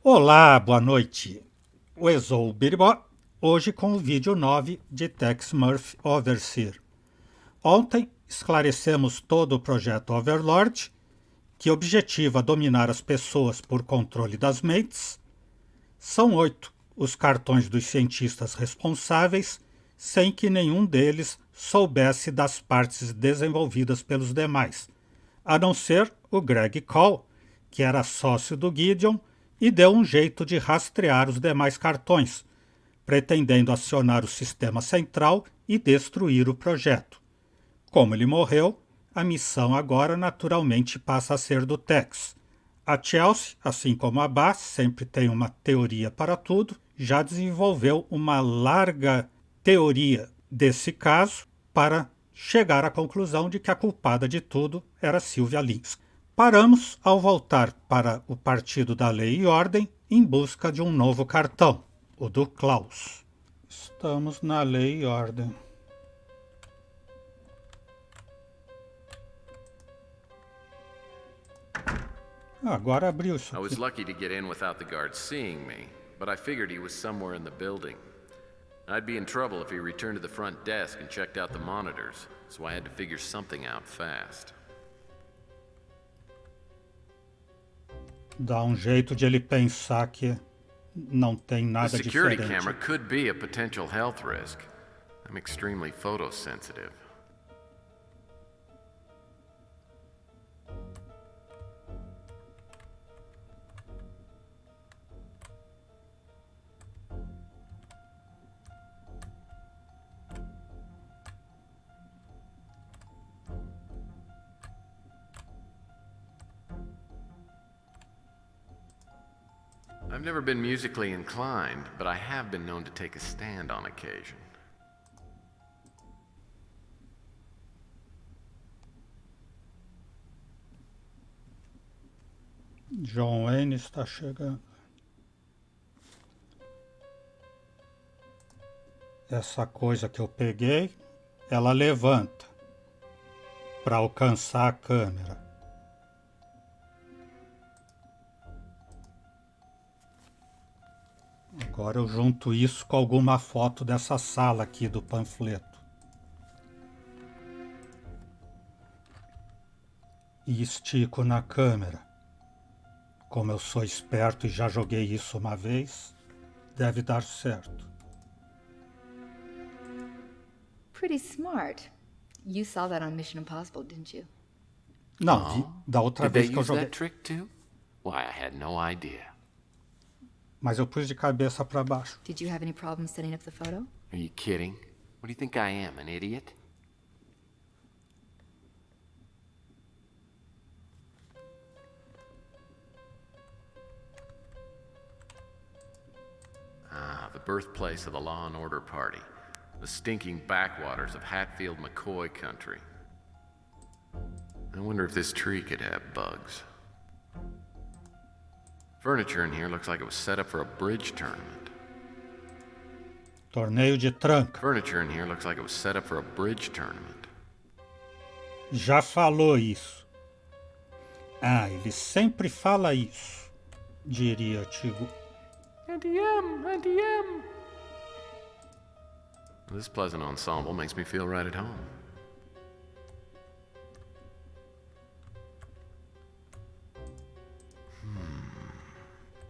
Olá, boa noite. Eu sou o Biribó, hoje com o vídeo 9 de Tex Murphy Overseer. Ontem esclarecemos todo o projeto Overlord, que objetiva dominar as pessoas por controle das mentes. São 8 os cartões dos cientistas responsáveis, sem que nenhum deles soubesse das partes desenvolvidas pelos demais, a não ser o Greg Cole, que era sócio do Gideon e deu um jeito de rastrear os demais cartões, pretendendo acionar o sistema central e destruir o projeto. Como ele morreu, a missão agora naturalmente passa a ser do Tex. A Chelsea, assim como a Bass, sempre tem uma teoria para tudo, já desenvolveu uma larga teoria desse caso para chegar à conclusão de que a culpada de tudo era Sylvia Lynch. Paramos ao voltar para o Partido da Lei e Ordem em busca de um novo cartão, o do Klaus. Estamos na Lei e Ordem. Agora abriu isso aqui. I was lucky to get in without the guard seeing me, but I figured he was somewhere in the building. I'd be in trouble if he returned to the front desk and checked out the monitors, so I had to figure something out fast. Dá um jeito de ele pensar que não tem The nada security diferente. camera could be a potential health risk. I'm extremely photosensitive. I've never been musically inclined, but I have been known to take a stand on occasion. John Wayne está chegando. Essa coisa que eu peguei, ela levanta para alcançar a câmera. Agora eu junto isso com alguma foto dessa sala aqui do panfleto. E estico na câmera. Como eu sou esperto e já joguei isso uma vez, deve dar certo. Pretty smart. You saw that on Mission Impossible, didn't you? Não, da outra Did they vez que eu use joguei. that trick too? Why, I had no idea. Mas eu pus de cabeça para baixo. Did you have any problems setting up the photo? Are you kidding? What do you think I am, an idiot? Ah, the birthplace of the Law and Order Party. The stinking backwaters of Hatfield-McCoy country. I wonder if this tree could have bugs. Furniture in here looks like it was set up for a bridge tournament. Torneio de tranca. Furniture in here looks like it was set up for a bridge tournament. Já falou isso. Ah, ele sempre fala isso, diria Tigo. NTM. This pleasant ensemble makes me feel right at home.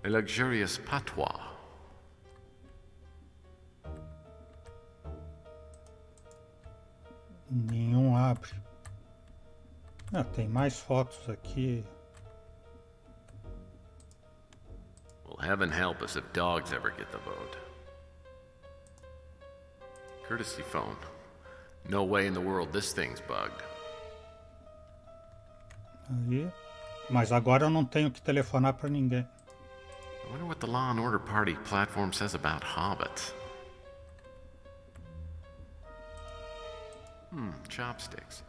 A luxurious patois. Nenhum abre. Ah, tem mais fotos aqui. Well, heaven help us if dogs ever get the vote. Courtesy phone. No way in the world this thing's bugged. Aí. Mas agora eu não tenho que telefonar para ninguém. I wonder what the Law and Order Party platform says about hobbits. Chopsticks.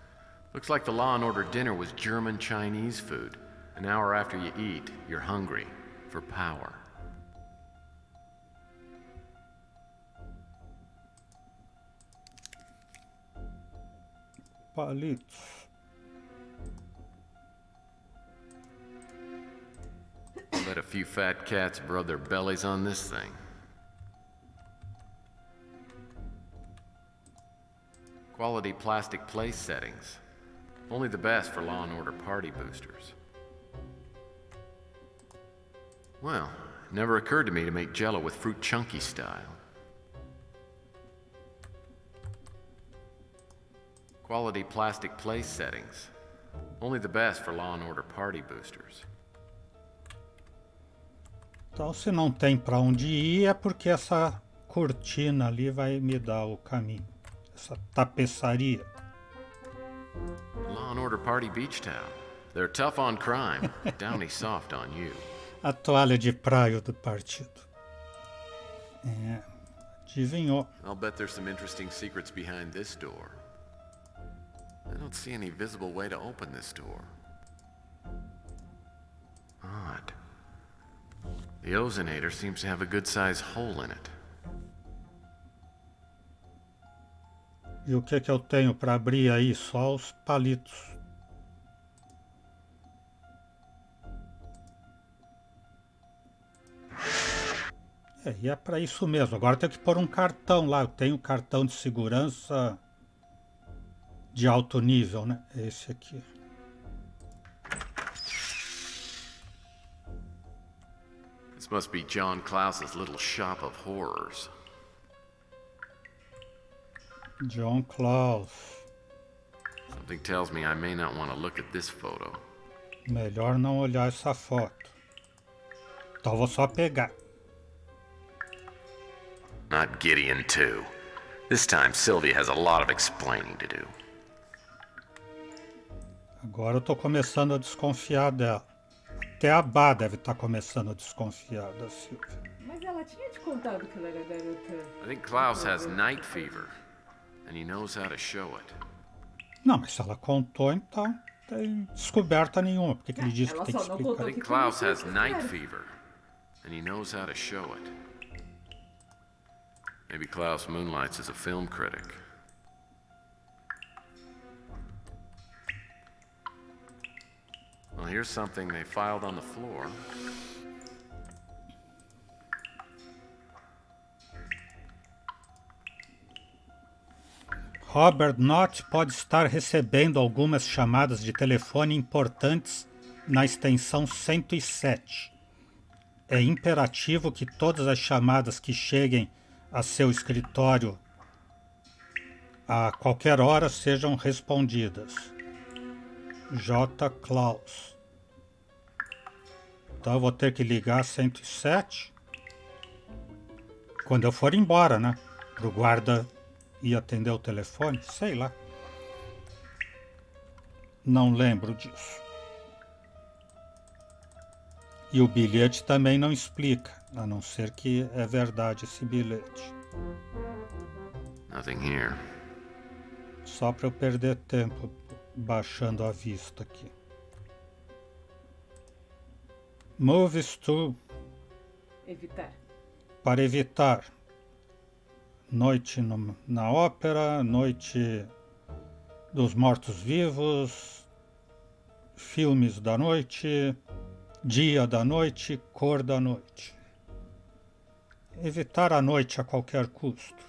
Looks like the Law and Order dinner was German Chinese food. An hour after you eat, you're hungry for power. Palitos. Bet a few fat cats rub their bellies on this thing. Quality plastic place settings. Only the best for Law and Order party boosters. Well, it never occurred to me to make Jell-O with fruit chunky style. Quality plastic place settings. Only the best for Law and Order party boosters. Então, se não tem para onde ir, é porque essa cortina ali vai me dar o caminho. Essa tapeçaria. Law and Order party beach towel. They're tough on crime, downy soft on you. A toalha de praia do partido. É, adivinhou. I'll bet there's some interesting secrets behind this door. I don't see any visible way to open this door. Odd. The ozonator seems to have a good-sized hole in it. E o que eu tenho para abrir aí? Só os palitos. E é para isso mesmo. Agora eu tenho que pôr um cartão lá. Eu tenho cartão de segurança de alto nível, né? É esse aqui. This must be John Klaus's little shop of horrors. John Klaus. Something tells me I may not want to look at this photo. Melhor não olhar essa foto. Então vou só pegar. Not Gideon, too. This time, Sylvia has a lot of explaining to do. Agora eu tô começando a desconfiar dela. Até a Bá deve estar começando a desconfiar da Sylvia. Mas ela tinha te contado que ela era garota. I think Klaus has night fever, and he knows how to show it. Não, mas se ela contou, então não tem descoberta nenhuma. Por que ele disse que Ela tem que só não I explicar? contou. think Klaus has night fever, and he knows how to show it. Maybe Klaus moonlights as a film critic. Well, here's something they filed on the floor. Robert Knott pode estar recebendo algumas chamadas de telefone importantes na extensão 107. É imperativo que todas as chamadas que cheguem a seu escritório a qualquer hora sejam respondidas. J. Klaus. Então eu vou ter que ligar 107 quando eu for embora, né? Pro guarda ir atender o telefone, sei lá. Não lembro disso. E o bilhete também não explica, a não ser que é verdade esse bilhete. Nothing here. Só para eu perder tempo baixando a vista aqui. Movies to, Evitar. para evitar. Noite na ópera, noite dos mortos-vivos, filmes da noite, dia da noite, cor da noite. Evitar a noite a qualquer custo.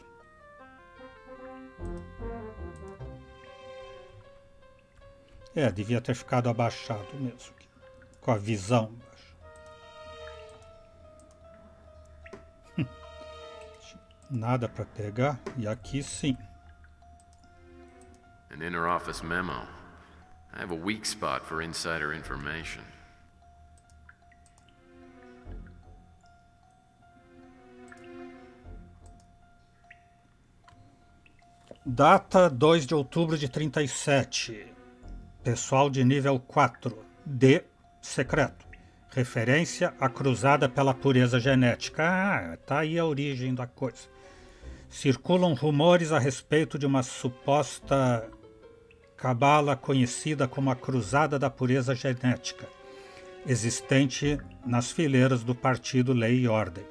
Devia ter ficado abaixado mesmo, com a visão baixa. Nada para pegar, e aqui sim. An inter-office memo. I have a weak spot for insider information. Data 2 de outubro de 37. Pessoal de nível 4. D. Secreto. Referência à cruzada pela pureza genética. Ah, tá aí a origem da coisa. Circulam rumores a respeito de uma suposta cabala conhecida como a Cruzada da Pureza Genética, existente nas fileiras do Partido Lei e Ordem.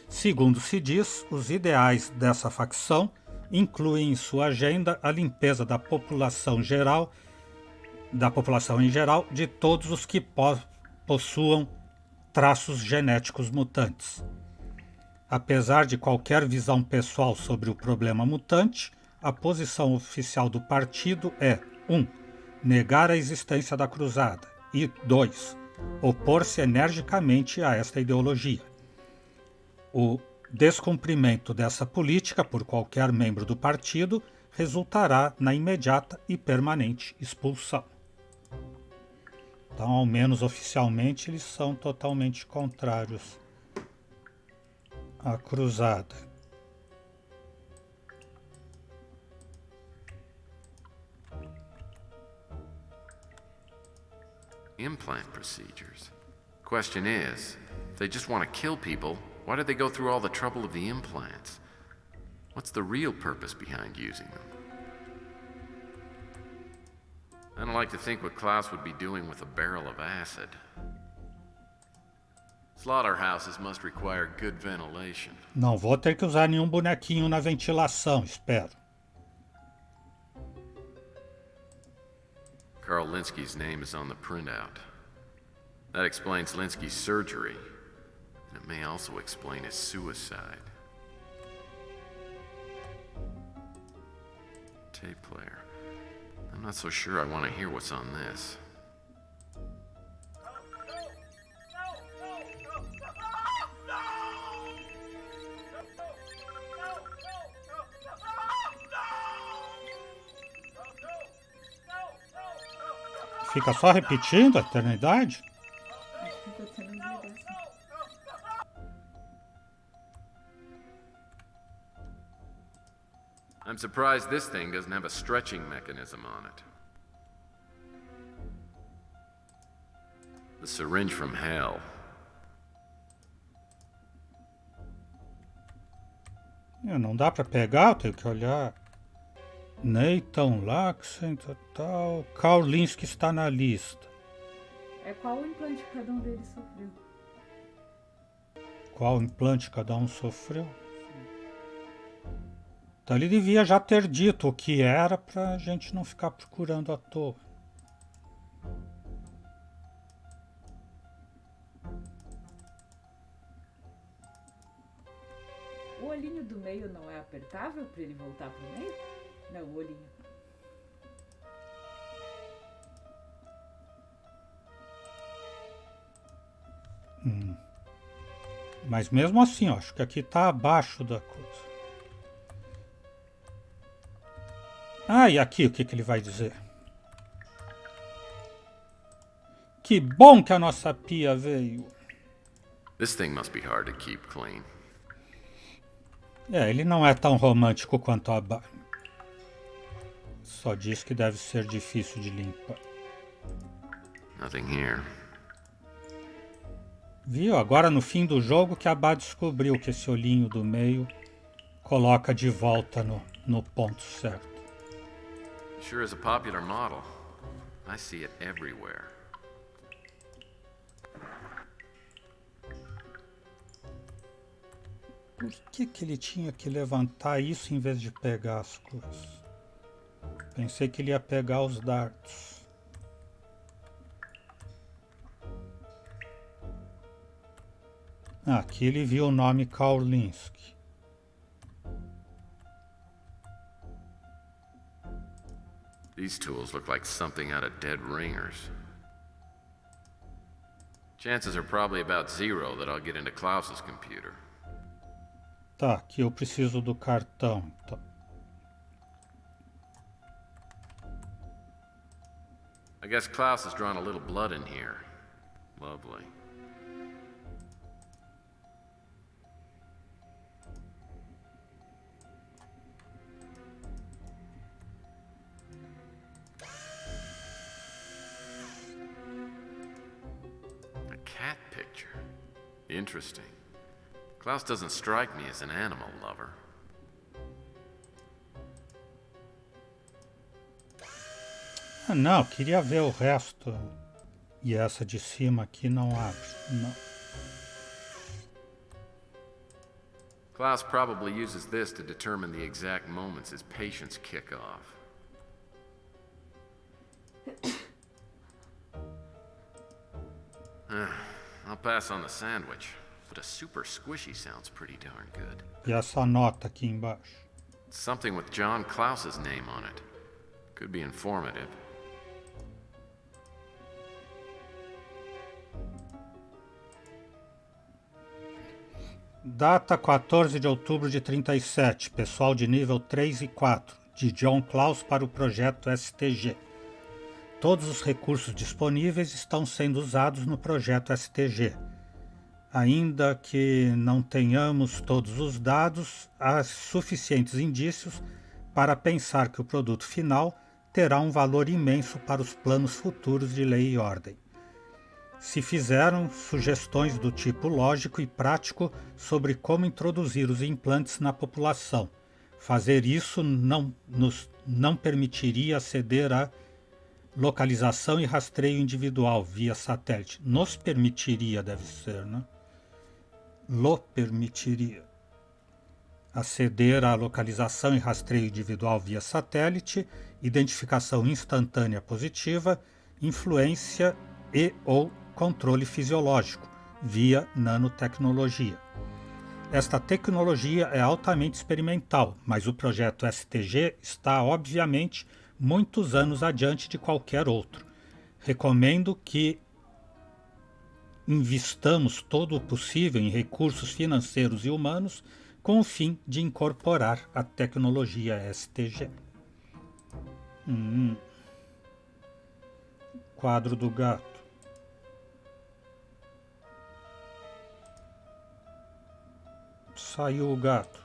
Segundo se diz, os ideais dessa facção incluem em sua agenda a limpeza da população em geral, de todos os que possuam traços genéticos mutantes. Apesar de qualquer visão pessoal sobre o problema mutante, a posição oficial do partido é 1. Negar a existência da cruzada e 2. Opor-se energicamente a esta ideologia. O descumprimento dessa política por qualquer membro do partido resultará na imediata e permanente expulsão. Então, ao menos oficialmente, eles são totalmente contrários à cruzada. Implant procedures. Question is, if they just want to kill people, why did they go through all the trouble of the implants? What's the real purpose behind using them? I don't like to think what Klaus would be doing with a barrel of acid. Slaughterhouses must require good ventilation. Não vou ter que usar nenhum bonequinho na ventilação, espero. Carl Linsky's name is on the printout. That explains Linsky's surgery, and it may also explain his suicide. Tape player. I'm not so sure I want to hear what's on this. Fica só repetindo a eternidade? Acho que pode ser um negócio. I'm surprised this thing doesn't have a stretching mechanism on it. The syringe from hell. Não dá pra pegar, eu tenho que olhar. Nathan Laxen, tal. Carl Linsky está na lista. É qual implante cada um deles sofreu? Qual implante cada um sofreu? Então ele devia já ter dito o que era pra gente não ficar procurando à toa. O olhinho do meio não é apertável para ele voltar pro meio? Não, o olhinho. Mas mesmo assim, ó, acho que aqui tá abaixo da coisa. Ah, e aqui o que ele vai dizer? Que bom que a nossa pia veio. This thing must be hard to keep clean. Ele não é tão romântico quanto a Barbie. Só diz que deve ser difícil de limpar. Nothing here. Viu? Agora no fim do jogo que a Bá descobriu que esse olhinho do meio coloca de volta no ponto certo. Sure is a popular model. I see it everywhere. Por que ele tinha que levantar isso em vez de pegar as coisas? Pensei que ele ia pegar os dardos. Aqui ele viu o nome Carl Linsky. These tools look like something out of Dead Ringers. Chances are probably about zero that I'll get into Klaus's computer. Tá, aqui eu preciso do cartão. Então. I guess Klaus has drawn a little blood in here. Lovely. A cat picture. Interesting. Klaus doesn't strike me as an animal lover. Ah, não, queria ver o resto. E essa de cima aqui não abre. Não. Klaus probably uses this to determine the exact moments his patients kick off. I'll pass class on the sandwich, but a super squishy sounds pretty darn good. E essa nota aqui embaixo? Something with John Klaus's name on it. Could be informative. Data 14 de outubro de 37, pessoal de nível 3 e 4, de John Klaus para o projeto STG. Todos os recursos disponíveis estão sendo usados no projeto STG. Ainda que não tenhamos todos os dados, há suficientes indícios para pensar que o produto final terá um valor imenso para os planos futuros de lei e ordem. Se fizeram sugestões do tipo lógico e prático sobre como introduzir os implantes na população. Fazer isso não permitiria aceder à localização e rastreio individual via satélite. Nos permitiria, deve ser, né? Lo permitiria aceder à localização e rastreio individual via satélite, identificação instantânea positiva, influência e ou controle fisiológico, via nanotecnologia. Esta tecnologia é altamente experimental, mas o projeto STG está, obviamente, muitos anos adiante de qualquer outro. Recomendo que investamos todo o possível em recursos financeiros e humanos com o fim de incorporar a tecnologia STG. Quadro do gato. Saiu o gato.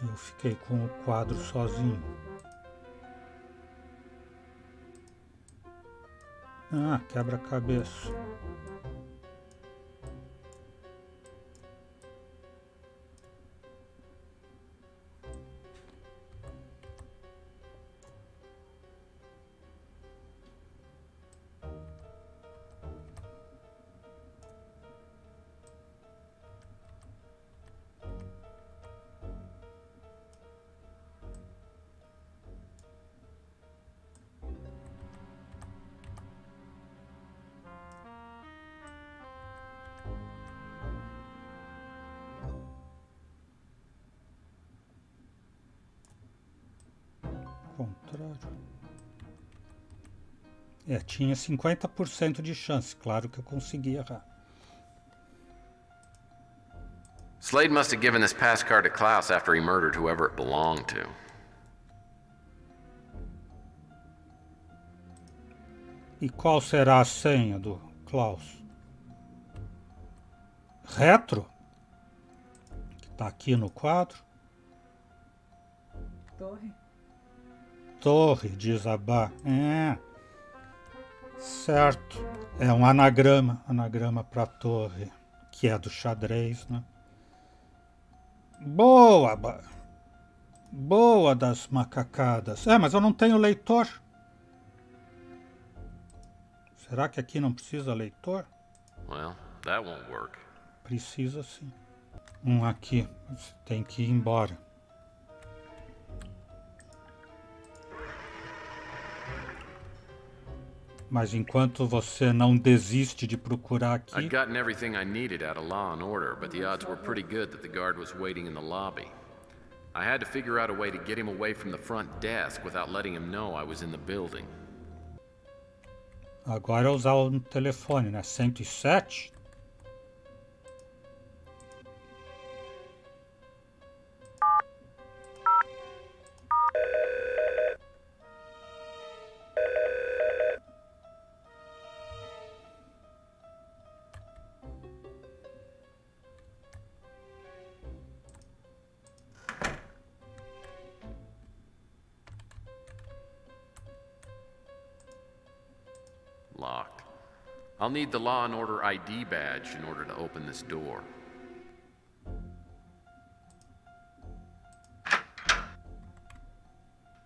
Eu fiquei com o quadro sozinho. Ah, quebra-cabeça. Contrário. Tinha 50% de chance. Claro que eu consegui errar. Slade must have given this pass card to Klaus after he murdered whoever it belonged to. E qual será a senha do Klaus? Retro? Que está aqui no quadro. Torre. Torre, diz a Bá. Certo. É um anagrama para torre, que é do xadrez, né? Boa, Bá. Boa das macacadas. Mas eu não tenho leitor. Será que aqui não precisa leitor? Well, that won't work. Precisa sim. Aqui. Você tem que ir embora. Mas enquanto você não desiste de procurar aqui... I'd gotten everything I needed out of Law and Order, but the odds were pretty good that the guard was waiting in the lobby. I had to figure out a way to get him away from the front desk without letting him know I was in the building. Agora é usar o telefone, né? 107? Locked. I'll need the Law and Order ID badge in order to open this door.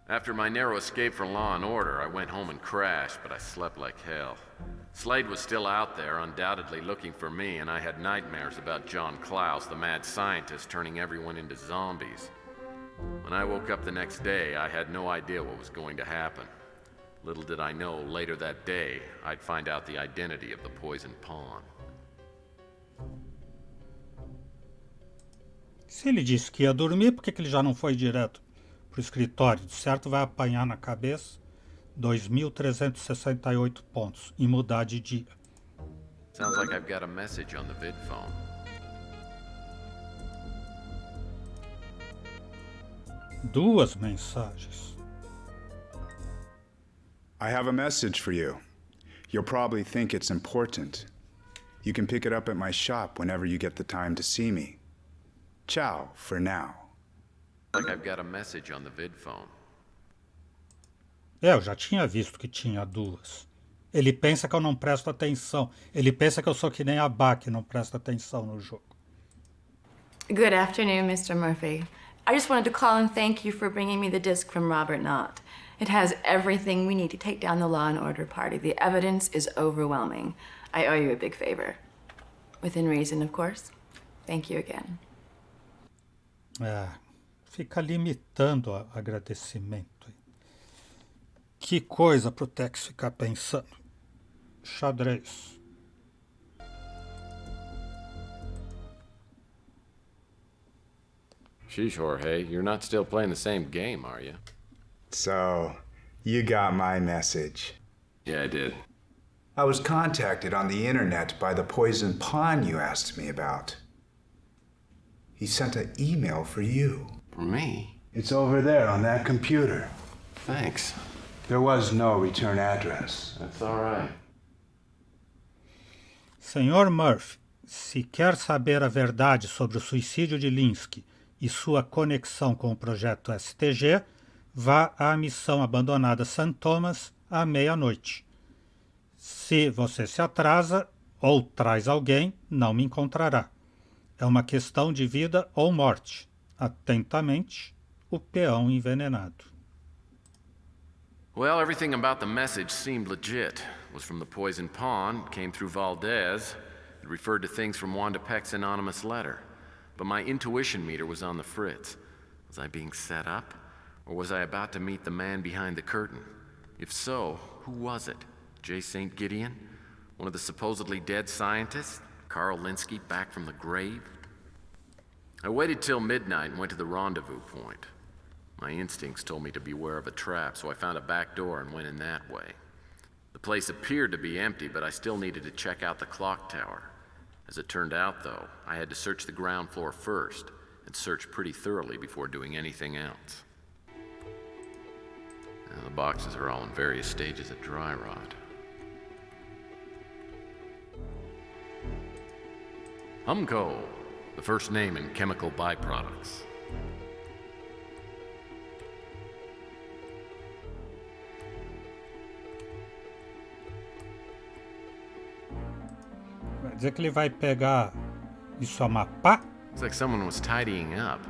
After my narrow escape from Law and Order, I went home and crashed, but I slept like hell. Slade was still out there, undoubtedly looking for me, and I had nightmares about John Klaus, the mad scientist, turning everyone into zombies. When I woke up the next day, I had no idea what was going to happen. Little did I know, later that day, I'd find out the identity of the poison pawn. Se ele disse que ia dormir, por que ele já não foi direto pro escritório? De certo vai apanhar na cabeça 2.368 pontos em mudar de dia. Sounds like I've got a message on the vid phone. Duas mensagens. I have a message for you. You'll probably think it's important. You can pick it up at my shop whenever you get the time to see me. Ciao for now. Like I've got a message on the vid phone. Eu já tinha visto que tinha duas. Ele pensa que eu não presto atenção. Ele pensa que eu sou que nem a Bá, que não presta atenção no jogo. Good afternoon, Mr. Murphy. I just wanted to call and thank you for bringing me the disc from Robert Knott. It has everything we need to take down the Law and Order party. The evidence is overwhelming. I owe you a big favor. Within reason, of course. Thank you again. Fica limitando o agradecimento. Que coisa pro Tex ficar pensando. Xadrez. Sheesh, Jorge, you're not still playing the same game, are you? So, you got my message. Yeah, I did. I was contacted on the internet by the poison pawn you asked me about. He sent an email for you. For me? It's over there on that computer. Thanks. There was no return address. That's all right. Senhor Murphy, se quer saber a verdade sobre o suicídio de Linsky e sua conexão com o projeto STG, vá à missão abandonada St. Thomas à meia-noite. Se você se atrasa ou traz alguém, não me encontrará. É uma questão de vida ou morte. Atentamente, o peão envenenado. Well, everything about the message seemed legit. It was from the poison pawn, came through Valdez. It referred to things from Wanda Peck's anonymous letter. But my intuition meter was on the fritz. Was I being set up? Or was I about to meet the man behind the curtain? If so, who was it? J. St. Gideon? One of the supposedly dead scientists? Carl Linsky back from the grave? I waited till midnight and went to the rendezvous point. My instincts told me to beware of a trap, so I found a back door and went in that way. The place appeared to be empty, but I still needed to check out the clock tower. As it turned out, though, I had to search the ground floor first, and search pretty thoroughly before doing anything else. Now, the boxes are all in various stages of dry rot. Humco, the first name in chemical byproducts. Vai dizer que ele vai pegar isso a mapá? Looks like someone was tidying up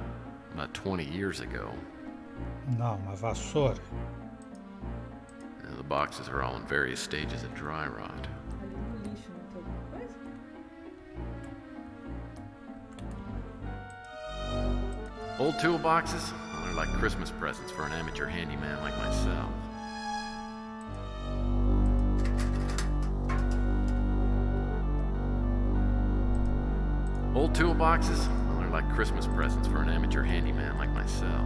about 20 years ago. Não, uma vassoura. Now, the boxes are all in various stages of dry rot. Ali no lixo não tem alguma coisa? Old toolboxes? Well, they're like Christmas presents for an amateur handyman like myself. Old toolboxes? Well, they're like Christmas presents for an amateur handyman like myself.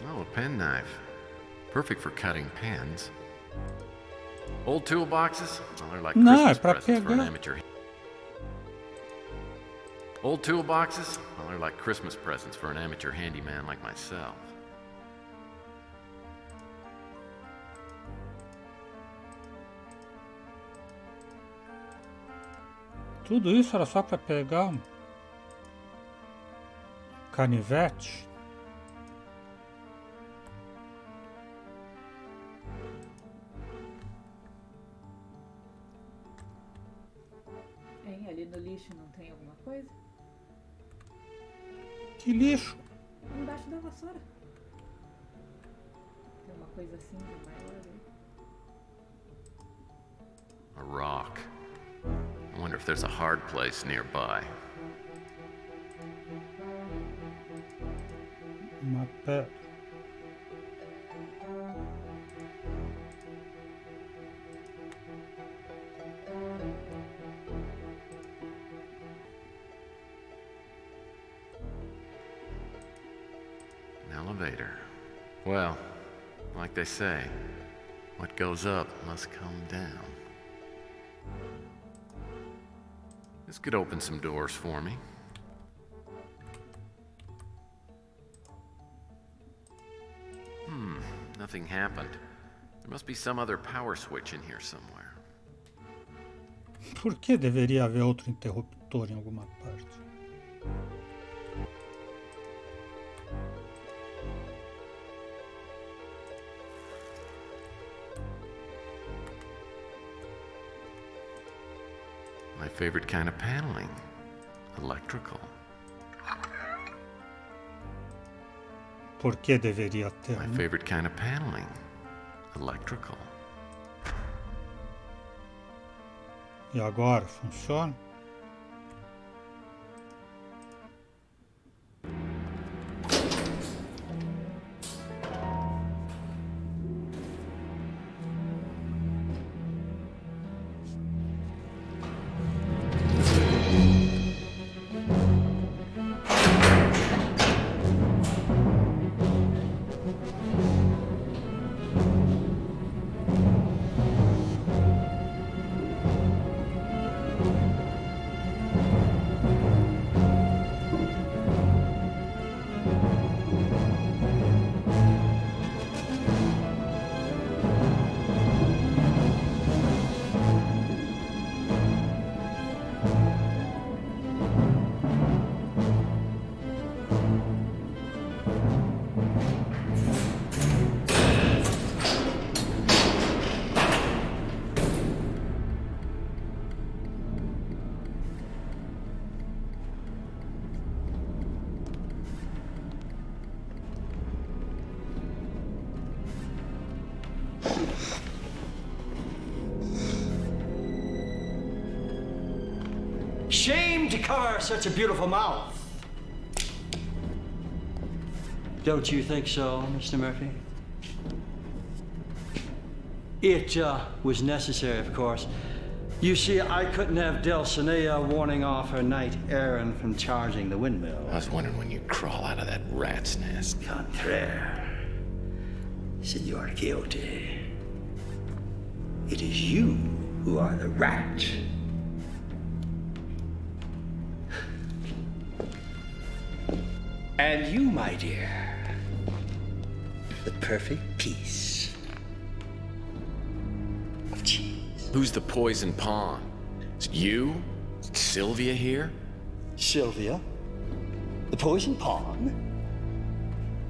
Oh, a penknife. Perfect for cutting pens. Old toolboxes? Well, they're like No, Christmas é pra presents for an pegar. amateur. Old toolboxes? Well, they're like Christmas presents for an amateur handyman like myself. Tudo isso era só para pegar um canivete? Hein? Ali no lixo não tem alguma coisa? Que lixo! Embaixo da vassoura. Tem uma coisa assim de maior ali. A rock. I wonder if there's a hard place nearby. Pera. An elevator. Well, like they say, what goes up must come down. This could open some doors for me. Nothing happened. There must be some other power switch in here somewhere. Por que deveria haver outro interruptor em alguma parte? My favorite kind of paneling. Electrical. Por que deveria ter? My Né? favorite kind of paneling. Electrical. E agora, funciona? Shame to cover such a beautiful mouth. Don't you think so, Mr. Murphy? It was necessary, of course. You see, I couldn't have Dulcinea warning off her knight errant from charging the windmill. I was wondering when you'd crawl out of that rat's nest. Contraire, Senor Quixote. It is you who are the rat. And you, my dear, the perfect piece of cheese. Who's the poison pawn? Is it you? Is it Sylvia here? Sylvia? The poison pawn?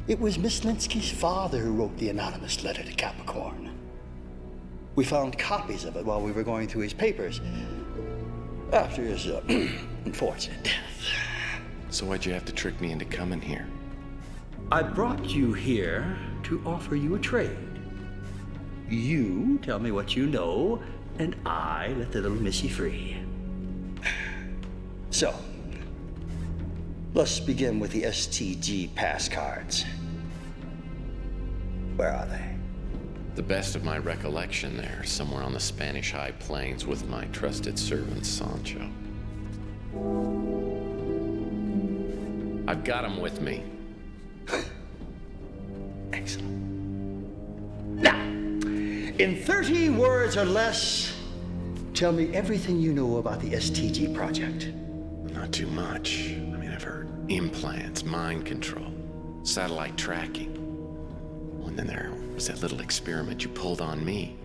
It was Miss Linsky's father who wrote the anonymous letter to Capricorn. We found copies of it while we were going through his papers after his unfortunate death. So why'd you have to trick me into coming here? I brought you here to offer you a trade. You tell me what you know, and I let the little missy free. So, let's begin with the STG pass cards. Where are they? The best of my recollection there, somewhere on the Spanish High Plains with my trusted servant Sancho. I've got him with me. Excellent. Now, in 30 words or less, tell me everything you know about the STG project. Not too much. I mean, I've heard implants, mind control, satellite tracking. Oh, and then there was that little experiment you pulled on me.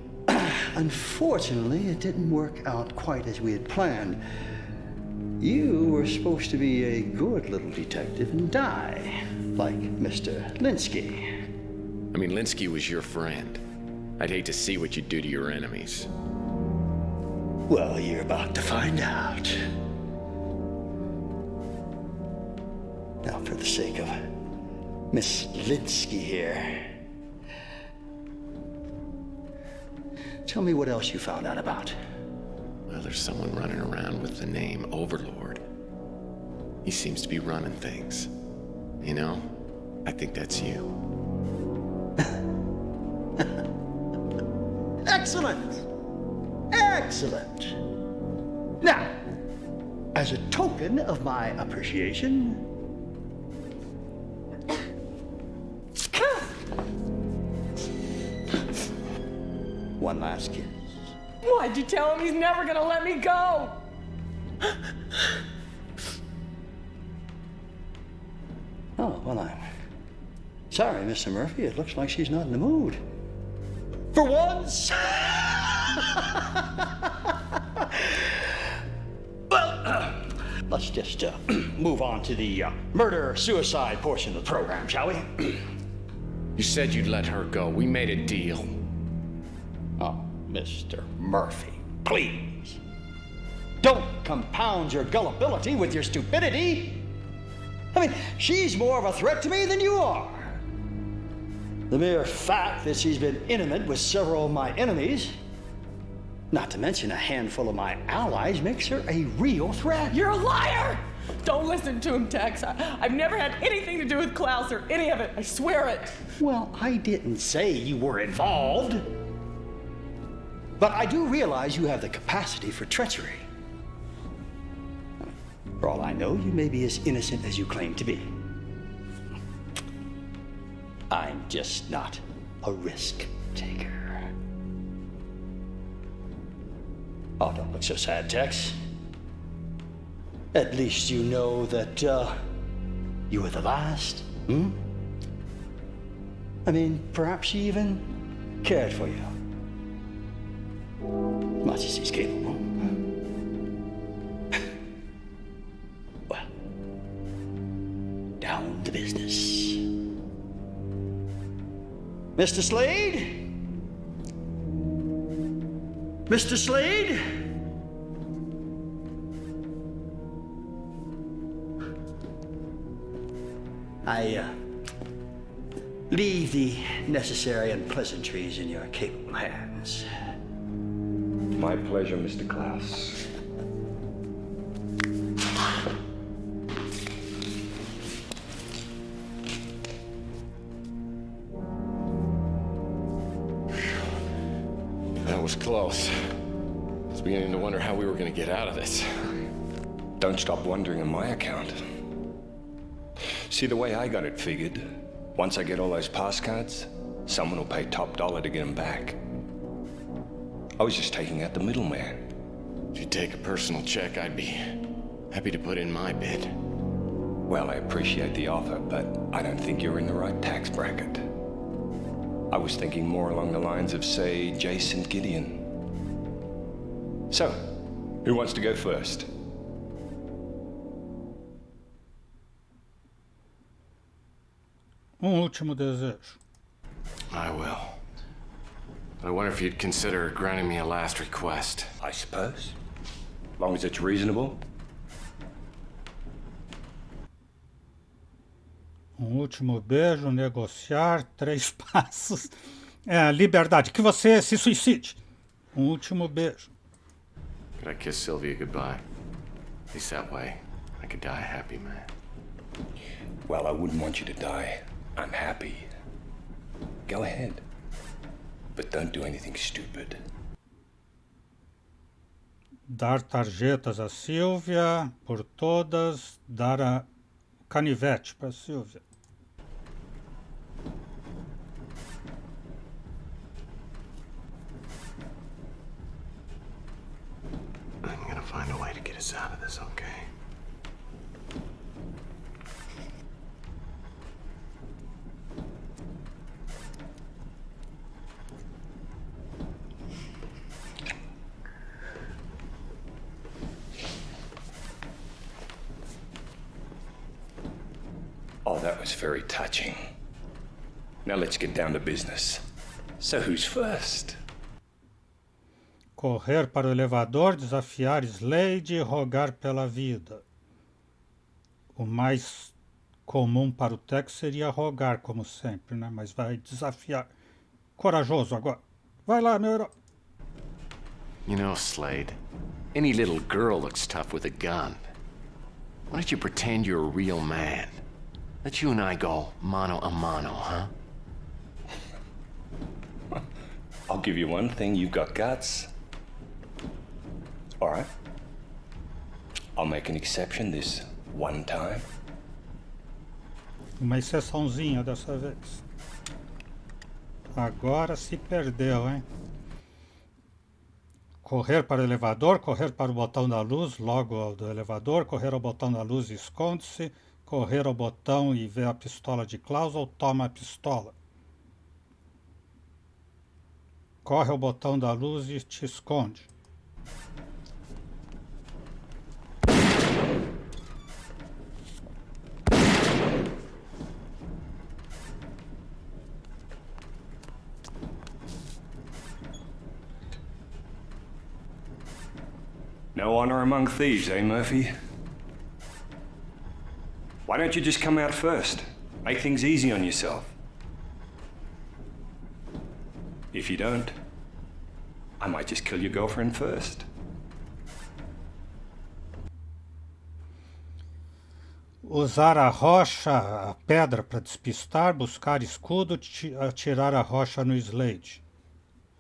Unfortunately, it didn't work out quite as we had planned. You were supposed to be a good little detective and die, like Mr. Linsky. I mean, Linsky was your friend. I'd hate to see what you do to your enemies. Well, you're about to find out. Now, for the sake of Miss Linsky here, tell me what else you found out about. Well, there's someone running around with the name Overlord. He seems to be running things. You know, I think that's you. Excellent! Excellent! Now, as a token of my appreciation, one last kiss. Why'd you tell him he's never gonna let me go? Oh, well, I'm sorry, Mr. Murphy. It looks like she's not in the mood. For once! Well, let's just move on to the murder-suicide portion of the program, shall we? You said you'd let her go. We made a deal. Oh, Mr. Murphy, please. Don't compound your gullibility with your stupidity. I mean, she's more of a threat to me than you are. The mere fact that she's been intimate with several of my enemies, not to mention a handful of my allies, makes her a real threat. You're a liar! Don't listen to him, Tex. I've never had anything to do with Klaus or any of it. I swear it. Well, I didn't say you were involved. But I do realize you have the capacity for treachery. For all I know, you may be as innocent as you claim to be. I'm just not a risk taker. Oh, don't look so sad, Tex. At least you know that you were the last, I mean, perhaps she even cared for you. As much as he's capable. Well, down to business. Mr. Slade? Mr. Slade? I leave the necessary unpleasantries in your capable hands. My pleasure, Mr. Klaus. That was close. I was beginning to wonder how we were going to get out of this. Don't stop wondering on my account. See, the way I got it figured, once I get all those pass cards, someone will pay top dollar to get them back. I was just taking out the middleman. If you take a personal check, I'd be happy to put in my bid. Well, I appreciate the offer, but I don't think you're in the right tax bracket. I was thinking more along the lines of, say, Jason Gideon. So, who wants to go first? Último desejo. I will. But I wonder if you'd consider granting me a last request. I suppose. As long as it's reasonable. Último beijo, negociar, 3 passos. Liberdade, que você se suicide. Último beijo. Could I kiss Sylvia goodbye? At least that way, I could die a happy man. Well, I wouldn't want you to die unhappy. Go ahead. But don't do anything stupid. Dar tarjetas a Silvia, por todas, dar a canivete para Silvia. I'm gonna find a way to get us out of this, okay? Oh, that was very touching. Now let's get down to business. So who's first? Correr para o elevador, desafiar Slade e rogar pela vida. O mais comum para o Tex seria rogar, como sempre, né? Mas vai desafiar. Corajoso agora. Vai lá, meu herói. You know, Slade, any little girl looks tough with a gun. Why don't you pretend you're a real man? Let you and I go mano a mano, huh? I'll give you one thing, you've got guts. All right. I'll make an exception this one time. Uma exceçãozinha dessa vez. Agora se perdeu, hein? Correr para o elevador, correr para o botão da luz, logo do elevador, correr ao botão da luz e esconde-se, correr ao botão e ver a pistola de Klaus ou toma a pistola. Corre ao botão da luz e te esconde. No honor among thieves, eh, Murphy? Why don't you just come out first? Make things easy on yourself. If you don't, I might just kill your girlfriend first. Usar a rocha, a pedra para despistar, buscar escudo, atirar a rocha no Slade.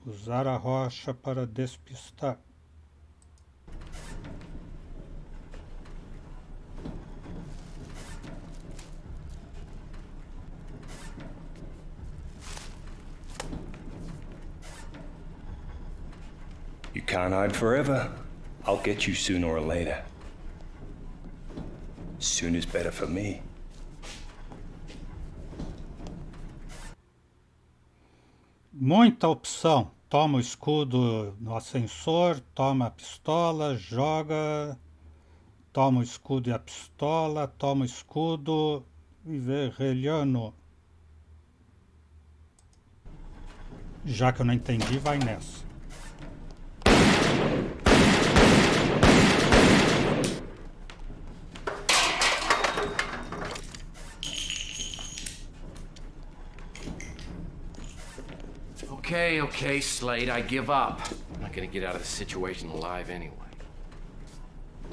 Usar a rocha para despistar. You can't hide forever. I'll get you sooner or later. Sooner's better for me. Muita opção. Toma o escudo no ascensor, toma a pistola, joga, toma o escudo e a pistola, toma o escudo e vê relhano. Já que eu não entendi, vai nessa. Okay, Slade, I give up. I'm not gonna get out of this situation alive anyway.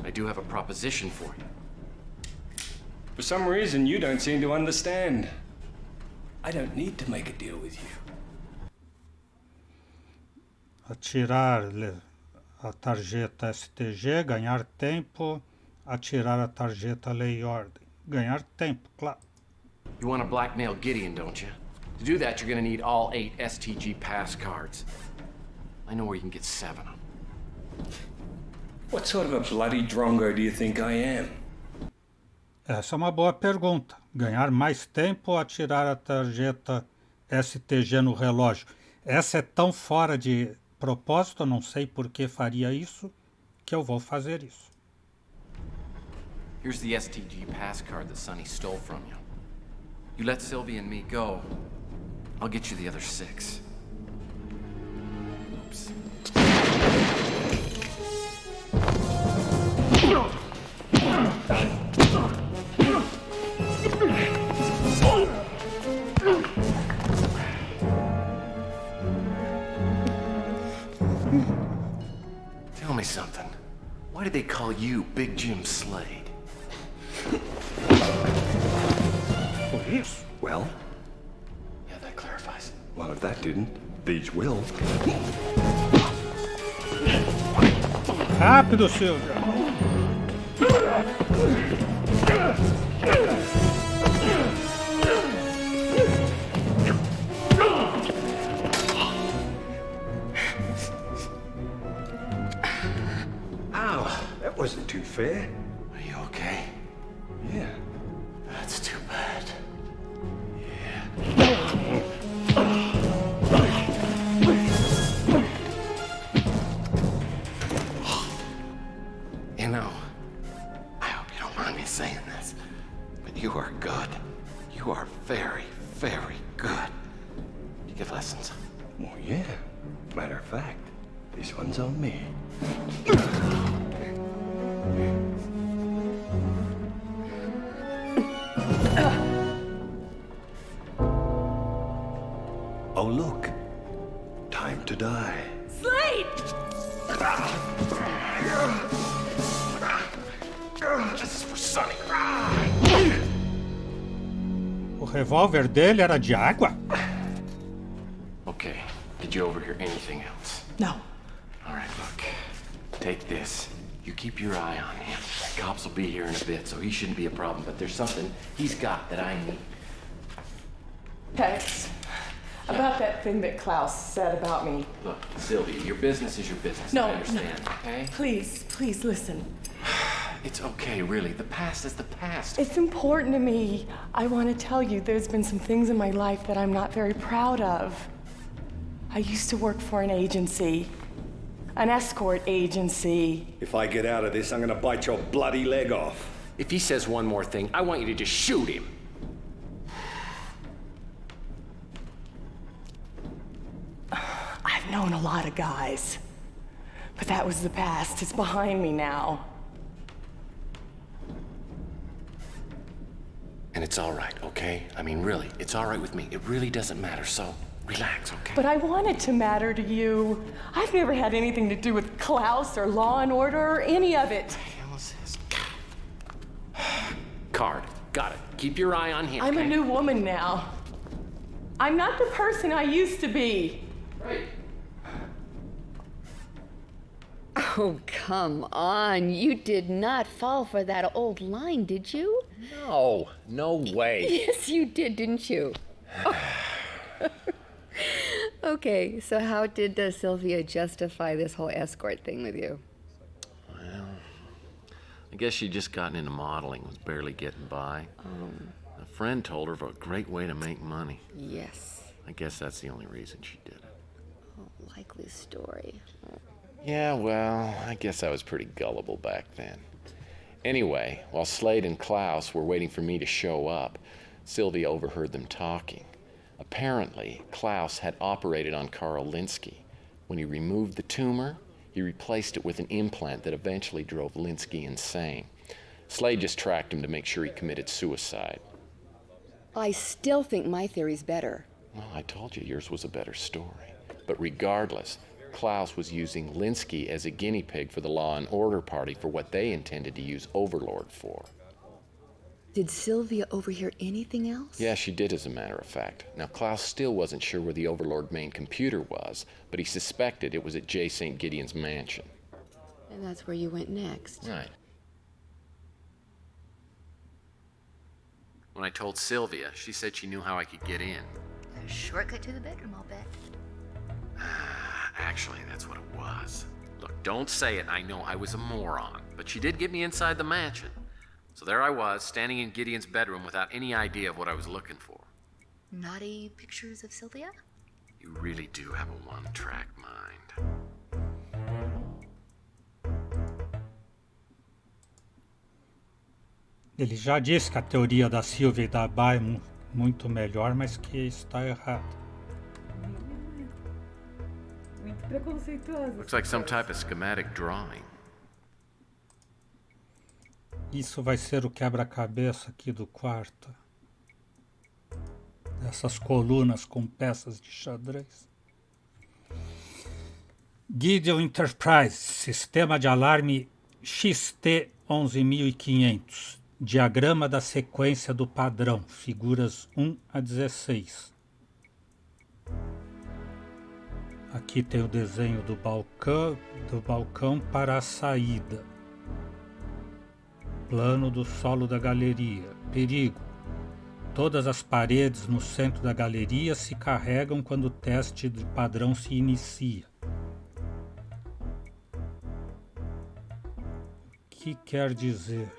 I do have a proposition for you. For some reason, you don't seem to understand. I don't need to make a deal with you. Atirar a tarjeta STG, ganhar tempo, atirar a tarjeta Lei e Ordem. Ganhar tempo, claro. You want to blackmail Gideon, don't you? To do that, you're gonna need all 8 STG pass cards. I know where you can get 7 of them. What sort of a bloody drongo do you think I am? Essa é uma boa pergunta. Ganhar mais tempo ou atirar a tarjeta STG no relógio? Essa é tão fora de propósito, eu não sei por que faria isso, que eu vou fazer isso. Here's the STG pass card that Sonny stole from you. You let Sylvie and me go, I'll get you the other 6. Oops. Tell me something. Why do they call you Big Jim Slade? Por isso? Well, Yeah, that clarifies. well, if that didn't, these will. Rápido, Silvia! Ow, that wasn't too fair. Are you okay? Yeah. That's too bad. You know, I hope you don't mind me saying this, but you are good. You are very, very good. You give lessons? Well, yeah. Matter of fact, this one's on me. Oh, look. Time to die. Slade! This is for Sonny. O revólver dele era de água? Okay, did you overhear anything else? No. All right, look. Take this. You keep your eye on him. Cops will be here in a bit, so he shouldn't be a problem. But there's something he's got that I need. Tex, about that thing that Klaus said about me. Look, Sylvia, your business is your business. No, I understand, okay? Please listen. It's okay, really. The past is the past. It's important to me. I want to tell you there's been some things in my life that I'm not very proud of. I used to work for an agency. An escort agency. If I get out of this, I'm gonna bite your bloody leg off. If he says one more thing, I want you to just shoot him. I've known a lot of guys. But that was the past. It's behind me now. And it's all right, okay? I mean, really, it's all right with me. It really doesn't matter, so relax, okay? But I want it to matter to you. I've never had anything to do with Klaus or Law and Order or any of it. What the hell is this? Card. Got it. Keep your eye on him. I'm okay? a new woman now. I'm not the person I used to be. Right. Oh, come on. You did not fall for that old line, did you? No, no way. Yes, you did, didn't you? Oh. Okay, so how did Sylvia justify this whole escort thing with you? Well, I guess she'd just gotten into modeling, was barely getting by. A friend told her of a great way to make money. Yes. I guess that's the only reason she did it. Oh, likely story. Yeah, well, I guess I was pretty gullible back then. Anyway, while Slade and Klaus were waiting for me to show up, Sylvia overheard them talking. Apparently, Klaus had operated on Carl Linsky. When he removed the tumor, he replaced it with an implant that eventually drove Linsky insane. Slade just tracked him to make sure he committed suicide. I still think my theory's better. Well, I told you yours was a better story. But regardless, Klaus was using Linsky as a guinea pig for the Law and Order Party for what they intended to use Overlord for. Did Sylvia overhear anything else? Yeah, she did, as a matter of fact. Now, Klaus still wasn't sure where the Overlord main computer was, but he suspected it was at J. St. Gideon's mansion. And that's where you went next. Right. When I told Sylvia, she said she knew how I could get in. A shortcut to the bedroom, I'll bet. Actually, that's what it was. Look, don't say it. I know I was a moron, but she did get me inside the mansion. So there I was, standing in Gideon's bedroom without any idea of what I was looking for. Naughty pictures of Sylvia? You really do have a one-track mind. Ele já disse que a teoria da Sylvia e da Bá é muito melhor, mas que está errado. Muito preconceituosa. Looks like some type of schematic drawing. Isso vai ser o quebra-cabeça aqui do quarto. Essas colunas com peças de xadrez. Gideon Enterprise, sistema de alarme XT11500. Diagrama da sequência do padrão, figuras 1 a 16. Aqui tem o desenho do balcão para a saída. Plano do solo da galeria. Perigo. Todas as paredes no centro da galeria se carregam quando o teste de padrão se inicia. O que quer dizer?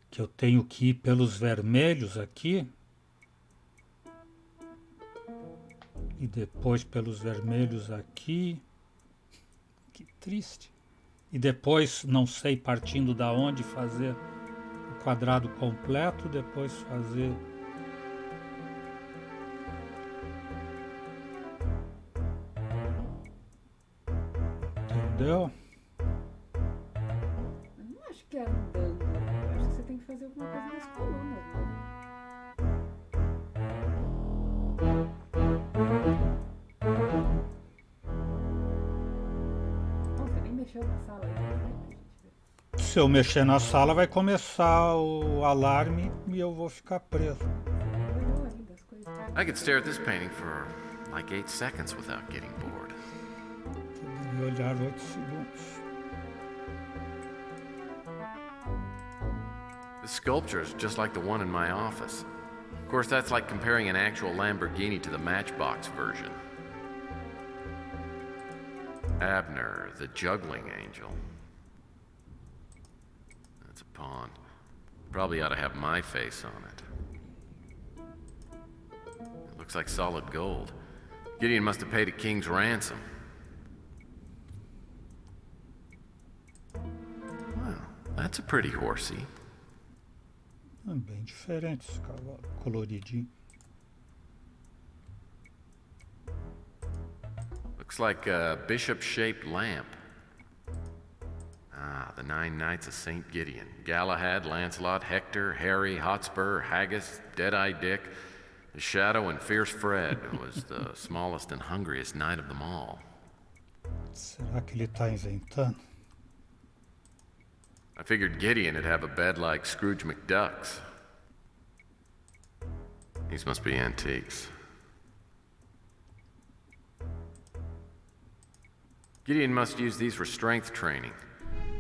Que eu tenho que ir pelos vermelhos aqui? E depois pelos vermelhos aqui? Que triste. E depois, não sei partindo da onde, fazer o quadrado completo, depois fazer... Entendeu? Eu não acho que é andando. Eu acho que você tem que fazer alguma coisa nas colunas, né? Nossa, você nem mexeu na sala ainda, né? Pra gente ver. Se eu mexer na sala, vai começar o alarme e eu vou ficar preso. I could stare at this painting for like 8 seconds without getting bored. Poderia olhar 8 segundos. The sculpture is just like the one in my office. Of course, that's like comparing an actual Lamborghini to the Matchbox version. Abner, the juggling angel. That's a pawn. Probably ought to have my face on it. It looks like solid gold. Gideon must have paid a king's ransom. Well, that's a pretty horsey. É bem diferente esse cavalo, coloridinho. Looks like a bishop-shaped lamp. Ah, the 9 knights of St. Gideon. Galahad, Lancelot, Hector, Harry, Hotspur, Haggis, Deadeye Dick, the Shadow, and Fierce Fred, who was the smallest and hungriest knight of them all. Será que ele está inventando? I figured Gideon would have a bed like Scrooge McDuck's. These must be antiques. Gideon must use these for strength training.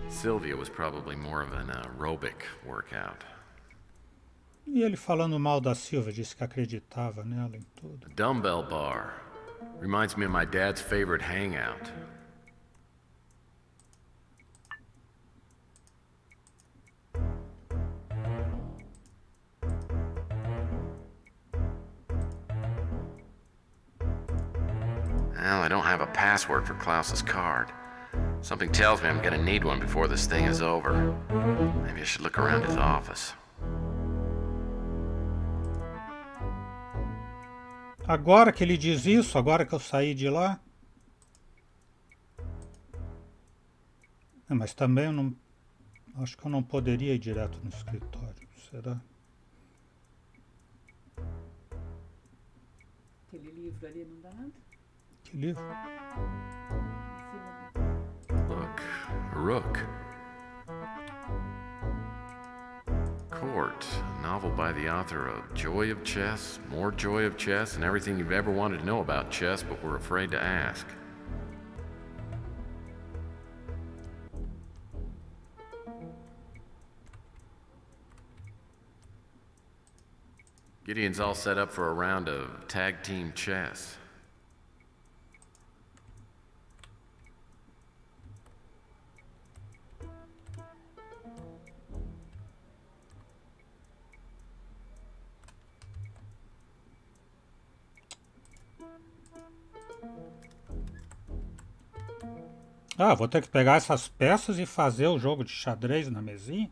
Sylvia was probably more of an aerobic workout. E ele falando mal da Silvia, disse que acreditava nela em tudo. A dumbbell bar. Reminds me of my dad's favorite hangout. Well, I don't have a password for Klaus's card. Something tells me I'm gonna need one before this thing is over. Maybe I should look around his office. Agora que ele diz isso, agora que eu saí de lá. Mas também eu não. Acho que eu não poderia ir direto no escritório. Será? Aquele livro ali não dá nada? Que livro? Look, a rook. Court, a novel by the author of Joy of Chess, More Joy of Chess, and everything you've ever wanted to know about chess but were afraid to ask. Gideon's all set up for a round of tag team chess. Ah, vou ter que pegar essas peças e fazer o jogo de xadrez na mesinha?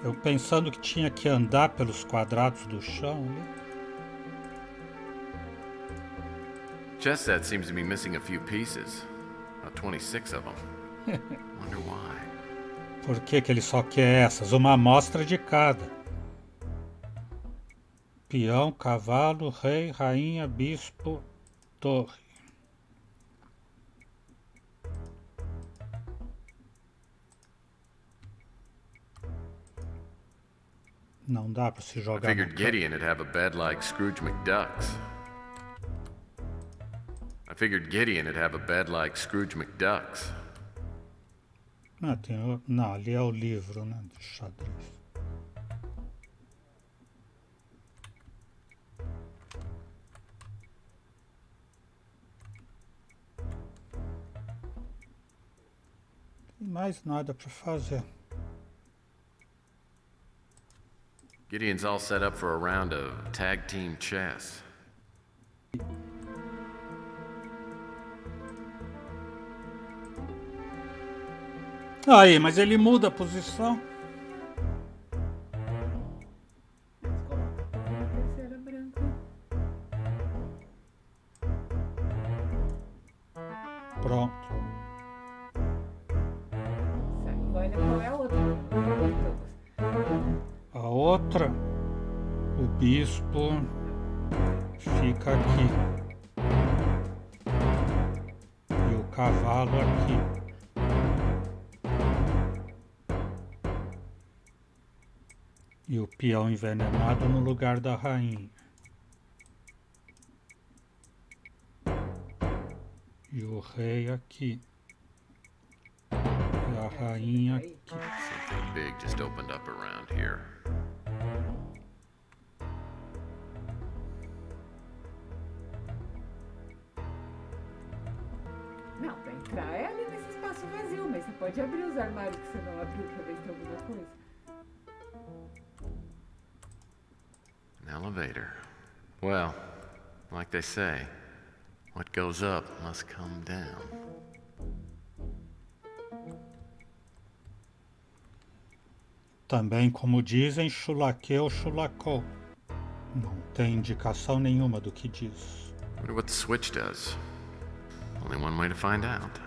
Eu pensando que tinha que andar pelos quadrados do chão ali. Chess set seems to be missing a few pieces. About 26 of them. Wonder why. Por que que ele só quer essas? Uma amostra de cada. Peão, cavalo, rei, rainha, bispo, torre. Não dá para se I jogar. figured Gideon would have a bed like Scrooge McDuck's. I figured Gideon would have a bed like Scrooge McDuck's. Ah, não, ali é o livro, né, de xadrez. Tem mais nada para fazer. Gideon's all set up for a round of tag team chess. Aí, mas ele muda a posição. Coloca a torre na terceira branca. Pronto. Olha qual é a outra. A outra, o bispo fica aqui. E o cavalo aqui. E o peão envenenado no lugar da rainha. E o rei aqui. E a rainha aqui. Something big just opened up around here. Não, pra entrar é ali nesse espaço vazio, mas você pode abrir os armários que você não abriu pra ver se tem alguma coisa. An elevator. Well, like they say, what goes up must come down. Também, como dizem, chulaqueu, chulacou. Não tem indicação nenhuma do que diz. Wonder what the switch does. Only one way to find out.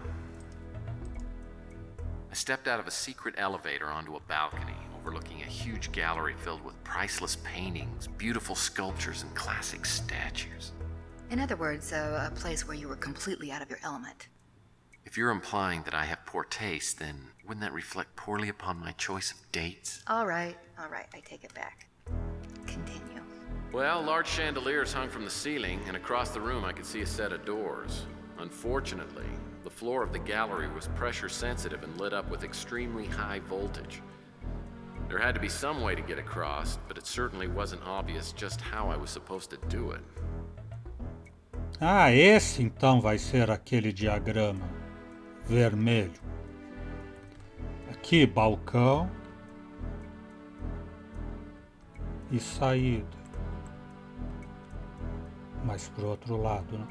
I stepped out of a secret elevator onto a balcony overlooking a huge gallery filled with priceless paintings, beautiful sculptures, and classic statues. In other words, a place where you were completely out of your element. If you're implying that I have poor taste, then wouldn't that reflect poorly upon my choice of dates? All right, I take it back. Continue. Well, large chandeliers hung from the ceiling, and across the room I could see a set of doors. Unfortunately, the floor of the gallery was pressure sensitive and lit up with extremely high voltage. There had to be some way to get across, but it certainly wasn't obvious just how I was supposed to do it. Ah, esse então vai ser aquele diagrama vermelho. Aqui, balcão e saída. Mas pro outro lado, né?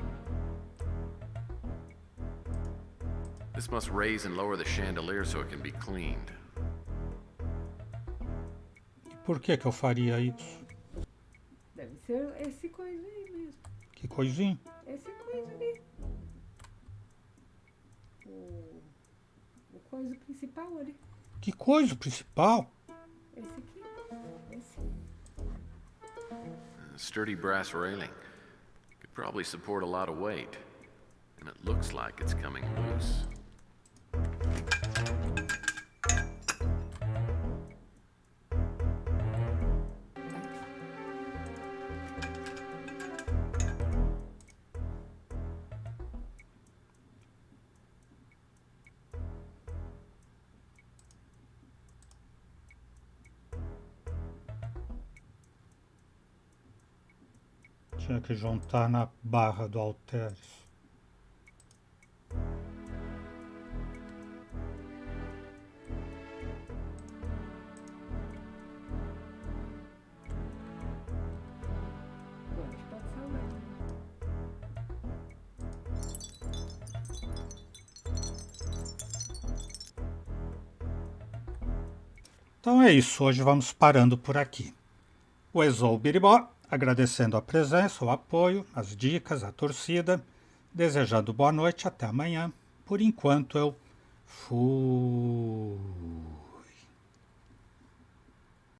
This must raise and lower the chandelier so it can be cleaned. E por que eu faria isso? Deve ser esse coisa aí mesmo. Que coisinha? Esse coisa ali. O coisa principal ali. Que coisa principal? Esse aqui. Esse. A sturdy brass railing. Could probably support a lot of weight. And it looks like it's coming loose. Tinha que juntar na barra do halteres. Bom, a gente pode salvar. Então é isso, hoje vamos parando por aqui. O Exou Biribó, agradecendo a presença, o apoio, as dicas, a torcida, desejando boa noite, até amanhã. Por enquanto eu fui.